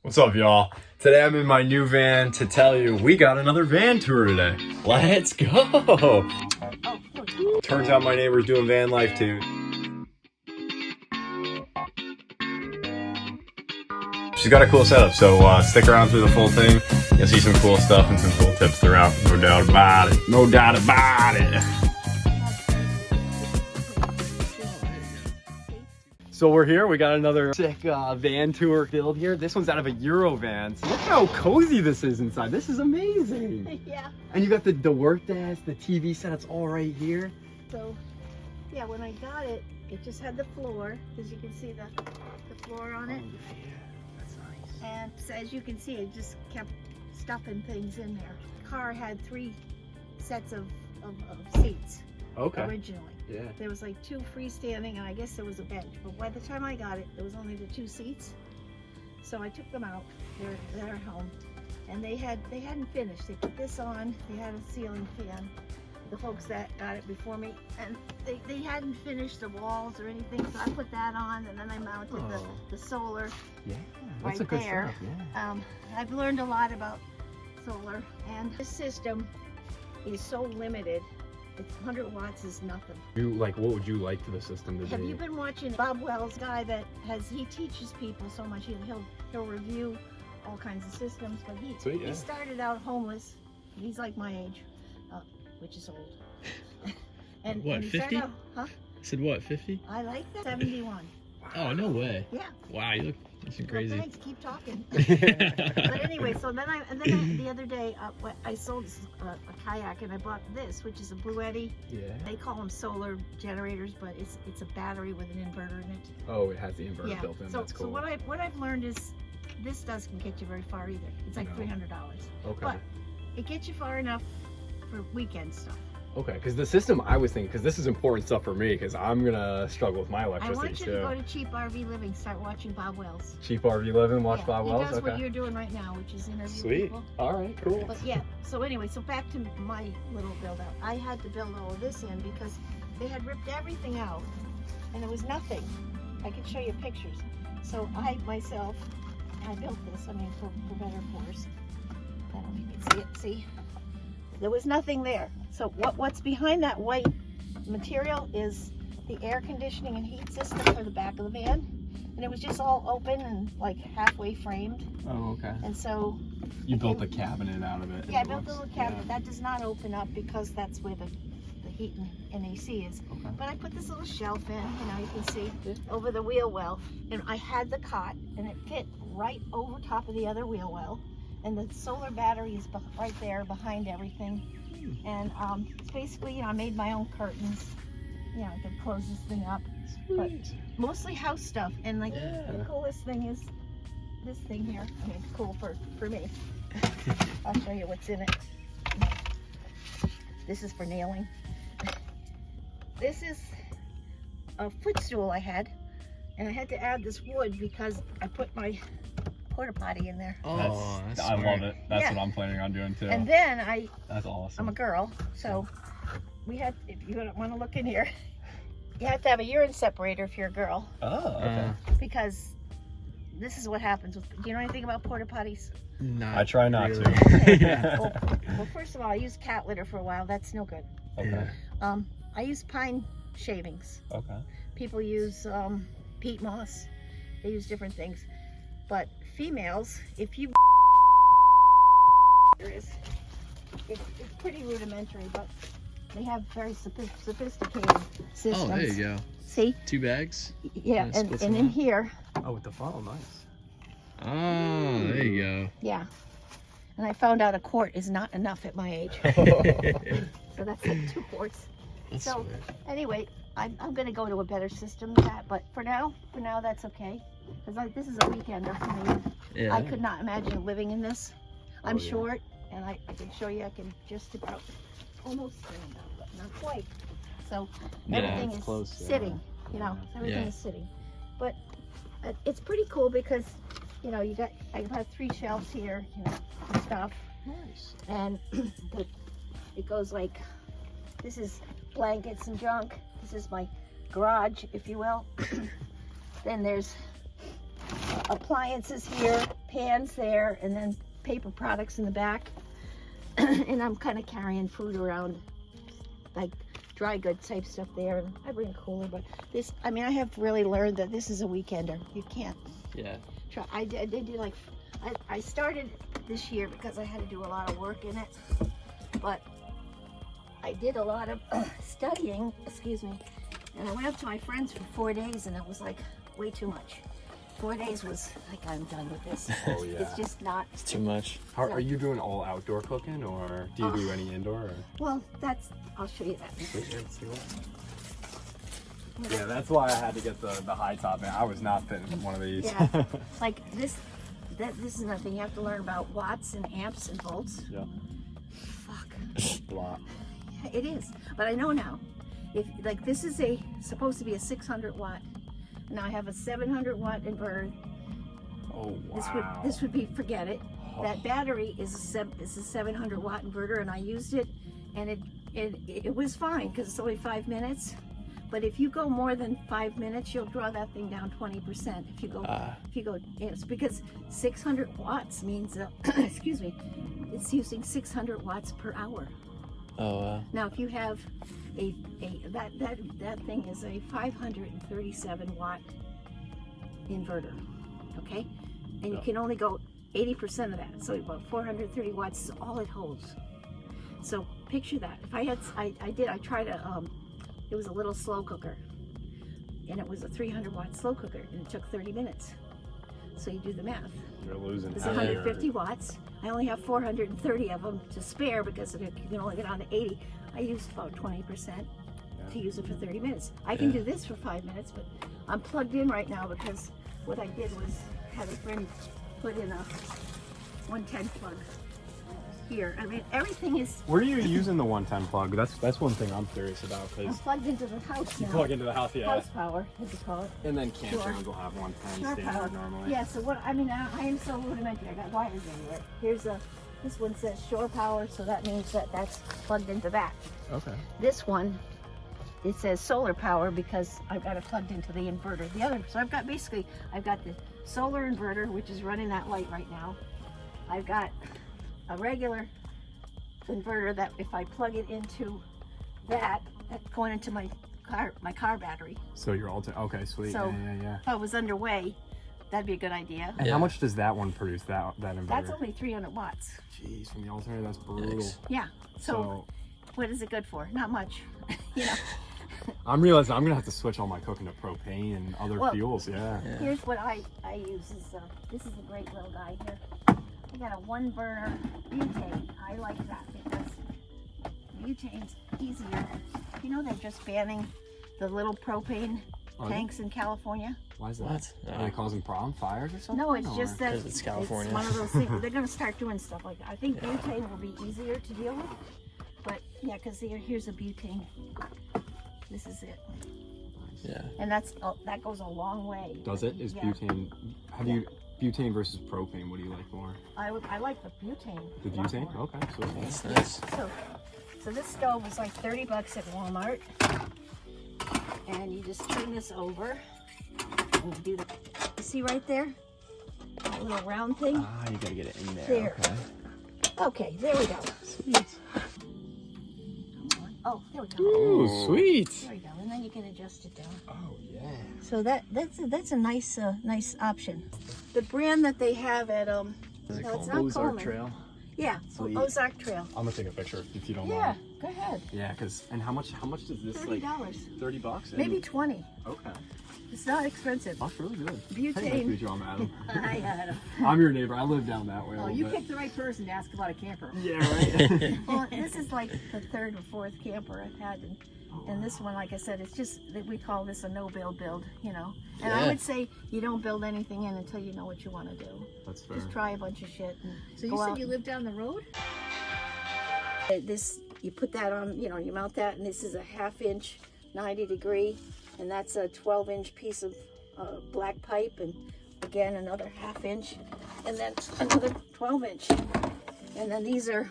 What's up, y'all? Today I'm in my new van to tell you we got another van tour today. Let's go! Turns out my neighbor's doing van life too. She's got a cool setup, so stick around through the full thing. You'll see some cool stuff and some cool tips throughout. No doubt about it. No doubt about it. So we're here, we got another sick van tour build here. This one's out of a EuroVan. So look how cozy this is inside. This is amazing. Yeah. And you got the work desk, the TV set, it's all right here. So, yeah, when I got it, it just had the floor, as you can see the floor on it. Oh, yeah, that's nice. And so as you can see, it just kept stuffing things in there. The car had 3 sets of seats originally. Yeah. There was like 2 freestanding, and I guess there was a bench. But by the time I got it, there was only the 2 seats. So I took them out. They're at home, and they hadn't finished. They put this on. They had a ceiling fan. The folks that got it before me, and they hadn't finished the walls or anything. So I put that on, and then I mounted the solar. Yeah. That's right there. Stuff, yeah. I've learned a lot about solar, and this system is so limited. It's 100 watts is nothing. What would you like for the system to do? Have you been watching Bob Wells' guy that he teaches people so much? He'll review all kinds of systems, but he started out homeless. He's like my age, which is old. and what, and 50? Huh? I said what, 50? I like that. 71. Oh, no way. Yeah. Wow, you look crazy. Well, thanks, keep talking. But anyway, so then the other day I sold a kayak, and I bought this, which is a Blue Eddy. Yeah. They call them solar generators, but it's a battery with an inverter in it. Oh, it has the inverter built in. So, that's cool. So what I've learned is this doesn't get you very far either. It's like $300. Okay. But it gets you far enough for weekend stuff. Okay, because the system I was thinking, because this is important stuff for me, because I'm gonna struggle with my I electricity want you to go to Cheap RV Living, start watching Bob Wells. Cheap RV Living, watch Bob Wells. He does what you're doing right now, which is interview Sweet. people. All right, cool. But yeah, so anyway, so back to my little build out. I had to build all of this in because they had ripped everything out, and there was nothing. I can show you pictures. So I myself, I built this. I mean, for better force. I don't know if you can see it. See, there was nothing there. So what's behind that white material is the air conditioning and heat system for the back of the van, and it was just all open and like halfway framed. Oh, okay. And so you built the cabinet out of it. yeah, I built a little cabinet. That does not open up because that's where the heat and AC is. Okay. But I put this little shelf in, you can see over the wheel well, and I had the cot, and it fit right over top of the other wheel well, and the solar battery is right there behind everything. And it's basically, I made my own curtains. I could close this thing up. Sweet. But mostly house stuff. And like the coolest thing is this thing here. I mean, it's cool for me. I'll show you what's in it. This is for nailing. This is a footstool I had, and I had to add this wood because I put my porta potty in there. Oh, that's I love it. That's Yeah. what I'm planning on doing too. And then That's awesome. I'm a girl, so we had, if you want to look in here, you have to have a urine separator if you're a girl, Oh, okay. because this is what happens with, do you know anything about porta potties? Not I try not really. to. Well, first of all, I used cat litter for a while. That's no good. Okay. I use pine shavings. Okay. People use peat moss. They use different things. But females, if you it's pretty rudimentary, but they have very sophisticated systems. Oh, there you go. See? 2 bags? Yeah, Yeah, and splits in them up. here, Oh, with the funnel, nice. Oh, there you go. yeah. And I found out a quart is not enough at my age. So that's like 2 quarts. That's So sweet. anyway, I'm going to go to a better system than that. But for now that's okay. Because this is a weekender for me. Yeah. I could not imagine living in this. I'm yeah. short, and I can show you, I can just about almost stand up, but not quite. So Yeah, everything it's is close, yeah. sitting, everything Yeah. is sitting. But it's pretty cool because, I have 3 shelves here, and stuff. Nice. And it goes like, this is blankets and junk. This is my garage, if you will. Then there's appliances here, pans there, and then paper products in the back. And I'm kind of carrying food around, like dry goods type stuff there. And I bring a cooler, but this, I mean, I have really learned that this is a weekender. You can't Yeah. try. I did do like, I started this year because I had to do a lot of work in it, but I did a lot of studying, excuse me, and I went up to my friends for 4 days, and it was like way too much. 4 days was like, I'm done with this. Oh yeah. It's just not. It's too much. How, are you doing all outdoor cooking, or do you do any indoor? Or? Well, that's, I'll show you that. Yeah, that's why I had to get the high top. Man, I was not fitting in one of these. Yeah, like this is nothing. You have to learn about watts and amps and volts. Yeah. Fuck. A lot. Yeah, it is, but I know now. If like this is supposed to be a 600 watt. Now I have a 700 watt inverter. Oh wow. This would be, forget it. That battery is a 700 watt inverter, and I used it, and it was fine because it's only 5 minutes. But if you go more than 5 minutes, you'll draw that thing down 20%. If you go, it's because 600 watts means, excuse me, it's using 600 watts per hour. Oh wow. Now, if you have that thing is a 537 watt inverter, okay, and you can only go 80% of that, so about 430 watts is all it holds. So picture that. If I had, I tried it was a little slow cooker, and it was a 300 watt slow cooker, and it took 30 minutes. So you do the math. You're losing. It's 150 watts. I only have 430 of them to spare because you can only get on to 80. I used about 20% to use it for 30 minutes. I can do this for 5 minutes, but I'm plugged in right now because what I did was have a friend put in a 110 plug here. I mean, everything is. Where are you using the 110 plug? That's one thing I'm curious about, I'm because plugged into the house you now. plug into the house, yeah. House power, as you call it. And then campgrounds Sure. will have 110 Sure standard power. normally. Yeah, so what, I mean, I am so rudimentary. I got wires everywhere. Here's this one says shore power, so that means that's plugged into that. Okay. This one, it says solar power because I've got it plugged into the inverter. The other, so I've got the solar inverter, which is running that light right now. I've got a regular inverter that if I plug it into that's going into my car battery. So you're all okay, sweet. So yeah. if I was underway, that'd be a good idea. And how much does that one produce? That inverter? That's only 300 watts. Jeez, from the alternator, that's brutal. Yikes. Yeah. So what is it good for? Not much. You know. I'm realizing I'm gonna have to switch all my cooking to propane and other fuels. Yeah. Here's what I use is this is a great little guy here. I got a 1 burner butane. I like that because butane's easier. You know they're just banning the little propane tanks in California. Why is that? What? Are they causing fires or something? No, it's just that 'Cause it's California. one of those things. They're going to start doing stuff like that. I think butane will be easier to deal with. But yeah, because here's a butane. This is it. Yeah. And that goes a long way. Does it? Is butane? Have you butane versus propane? What do you like more? I like the butane. The a lot butane? more. Okay, so That's nice. So this stove was like 30 bucks at Walmart. And you just turn this over and you do you see right there? That little round thing? Ah, you gotta get it in there. There. Okay. Okay, there we go. Sweet. Oh, there we go. Ooh, sweet. There we go. And then you can adjust it down. Oh yeah. So that's a nice nice option. The brand that they have at Is it no, called it's not Ozark Coleman. Trail? Yeah, Sweet. Ozark Trail. I'm gonna take a picture if you don't Yeah, mind. go ahead. Yeah, and how much does this $30. like? $30? Maybe 20. Okay. It's not expensive. That's really good. Butane. Hey, nice to meet you. I'm Adam. Hi, Adam. I'm your neighbor. I live down that way. a Oh, little you bit. picked the right person to ask about a camper. Yeah, right. Well, this is like the 3rd or 4th camper I've had, and this one, like I said, it's just that we call this a no-build build, you know. And I Yeah. would say you don't build anything in until you know what you want to do. That's fair. Just try a bunch of shit. And So you go said out. you live down the road? This, you put that on, you know, you mount that, and this is a 1/2 inch 90 degree, and that's a 12-inch piece of black pipe, and again another 1/2 inch, and then another 12-inch, and then these are,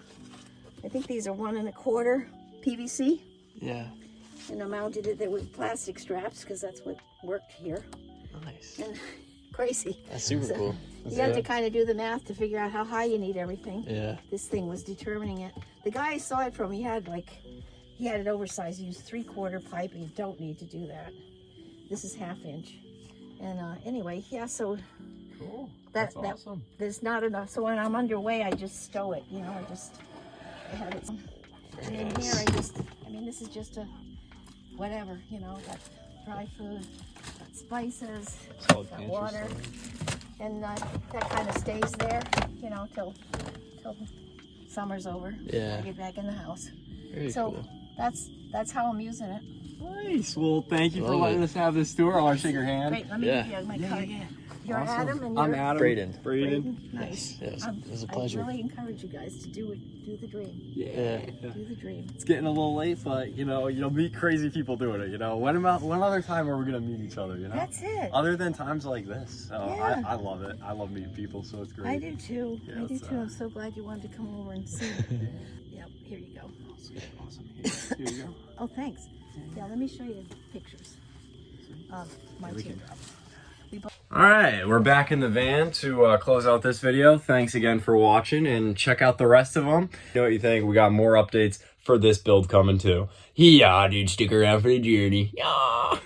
I think these are 1 1/4 PVC, Yeah. and I mounted it there with plastic straps because that's what worked here. Nice. And crazy. That's super So, cool. You have to kind of do the math to figure out how high you need everything. Yeah. This thing was determining it. The guy I saw it from, he had it oversized. He used 3/4 pipe, and you don't need to do that. This is 1/2 inch. And anyway, yeah, so Cool. that awesome. there's not enough. So when I'm underway, I just stow it, I have it. And in here, this is just a whatever, got dry food, got spices, got water. And that kind of stays there, till summer's over. Yeah. I get back in the house. Very So cool. that's how I'm using it. Nice. Well, thank you for Love letting it. us have this tour. I want to shake your hand. Great, let me Yeah. give you my card. Yeah. You're Awesome. Adam, and I'm you're Adam. Braden. Braden. Nice. Yeah, it was a pleasure. I really encourage you guys to do the dream. Yeah. Do the dream. It's getting a little late, but you'll meet crazy people doing it. When other time are we gonna meet each other? That's it. Other than times like this. So Yeah. I love it. I love meeting people, so it's great. I do too. Yeah, I do it's, too. I'm so glad you wanted to come over and see. Yep. Here you go. Awesome. Here you go. Oh, thanks. Yeah. Let me show you pictures of my teardrop. All right, we're back in the van to close out this video. Thanks again for watching, and check out the rest of them. You know what you think? We got more updates for this build coming too. Yeah, dude, stick around for the journey. Yeah.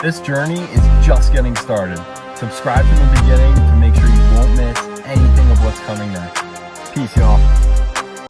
This journey is just getting started. Subscribe from the beginning to make sure you won't miss anything of what's coming next. Peace, y'all.